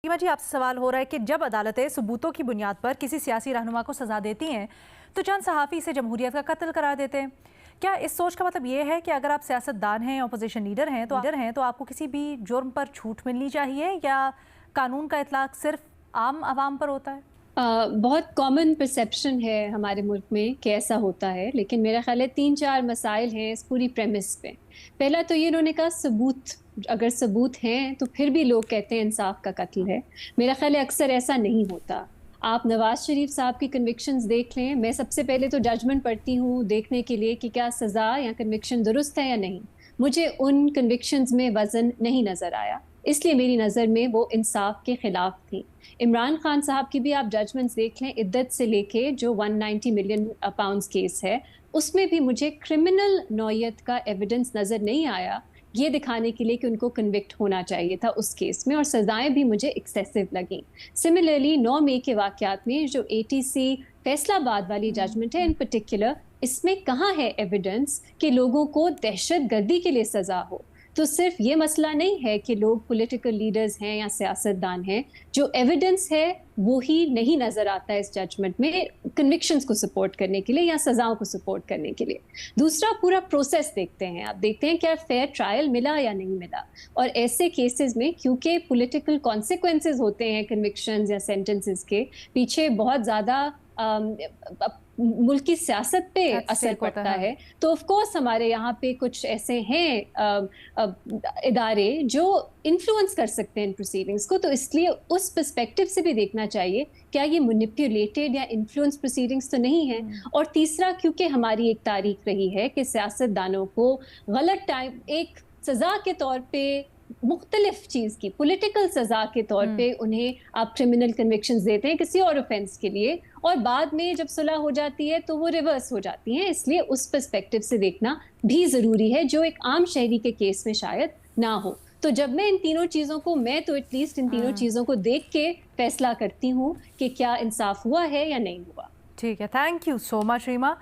रीमा जी, आपसे सवाल हो रहा है कि जब अदालतें सबूतों की बुनियाद पर किसी सियासी रहनुमा को सजा देती हैं तो चंद सहाफ़ी इसे जमहूरियत का कत्ल करार देते हैं। क्या इस सोच का मतलब ये है कि अगर आप सियासतदान हैं, अपोजिशन लीडर हैं तो आपको किसी भी जुर्म पर छूट मिलनी चाहिए, या कानून का इतलाक सिर्फ आम आवाम पर होता है? बहुत कॉमन परसेप्शन है हमारे मुल्क में कि ऐसा होता है, लेकिन मेरा ख्याल है 3-4 मसाइल हैं इस पूरी प्रेमिस पे। पहला तो ये इन्होंने कहा सबूत, अगर सबूत हैं तो फिर भी लोग कहते हैं इंसाफ का कत्ल है। मेरा ख्याल है अक्सर ऐसा नहीं होता। आप नवाज शरीफ साहब की कन्विक्शंस देख लें, मैं सबसे पहले तो जजमेंट पढ़ती हूँ देखने के लिए कि क्या सज़ा या कन्विक्शन दुरुस्त है या नहीं। मुझे उन कन्विक्शंस में वज़न नहीं नज़र आया, इसलिए मेरी नज़र में वो इंसाफ के खिलाफ थी। इमरान खान साहब की भी आप जजमेंट्स देख लें, इद्दत से लेके जो 190 मिलियन पाउंड्स केस है, उसमें भी मुझे क्रिमिनल नौयत का एविडेंस नज़र नहीं आया, ये दिखाने के लिए कि उनको कन्विक्ट होना चाहिए था उस केस में, और सजाएं भी मुझे एक्सेसिव लगी। सिमिलरली 9 मई के वाकयात में जो एटीसी फैसलाबाद वाली जजमेंट है इन पर्टिकुलर, इसमें कहाँ है एविडेंस कि लोगों को दहशत गर्दी के लिए सजा हो। तो सिर्फ ये मसला नहीं है कि लोग पॉलिटिकल लीडर्स हैं या सियासतदान हैं, जो एविडेंस है वो ही नहीं नजर आता है इस जजमेंट में कन्विक्शंस को सपोर्ट करने के लिए या सजाओं को सपोर्ट करने के लिए। दूसरा, पूरा प्रोसेस देखते हैं, आप देखते हैं क्या फेयर ट्रायल मिला या नहीं मिला। और ऐसे केसेस में क्योंकि पॉलिटिकल कॉन्सिक्वेंसेस होते हैं कन्विक्शंस या सेंटेंसेस के पीछे, बहुत ज्यादा मुल्क की सियासत पे असर पड़ता है। तो ऑफ कोर्स हमारे यहाँ पे कुछ ऐसे हैं इदारे जो इन्फ्लुएंस कर सकते हैं इन प्रोसीडिंग्स को, तो इसलिए उस पर्सपेक्टिव से भी देखना चाहिए क्या ये मैनिपुलेटेड या इन्फ्लुएंस प्रोसीडिंग्स तो नहीं है। और तीसरा, क्योंकि हमारी एक तारीख रही है कि सियासतदानों को गलत टाइम एक सजा के तौर पे मुख्तलिफ चीज की पॉलिटिकल सजा के तौर पे उन्हें आप क्रिमिनल कन्विक्शंस देते हैं किसी और ऑफेंस के लिए, और बाद में जब सुलह हो जाती है तो वो रिवर्स हो जाती है। इसलिए उस पर्सपेक्टिव से देखना भी जरूरी है, जो एक आम शहरी के केस में शायद ना हो। तो जब मैं इन तीनों चीजों को, मैं तो एटलीस्ट इन तीनों चीजों को देख के फैसला करती हूँ कि क्या इंसाफ हुआ है या नहीं हुआ। ठीक है, thank you so much Reema.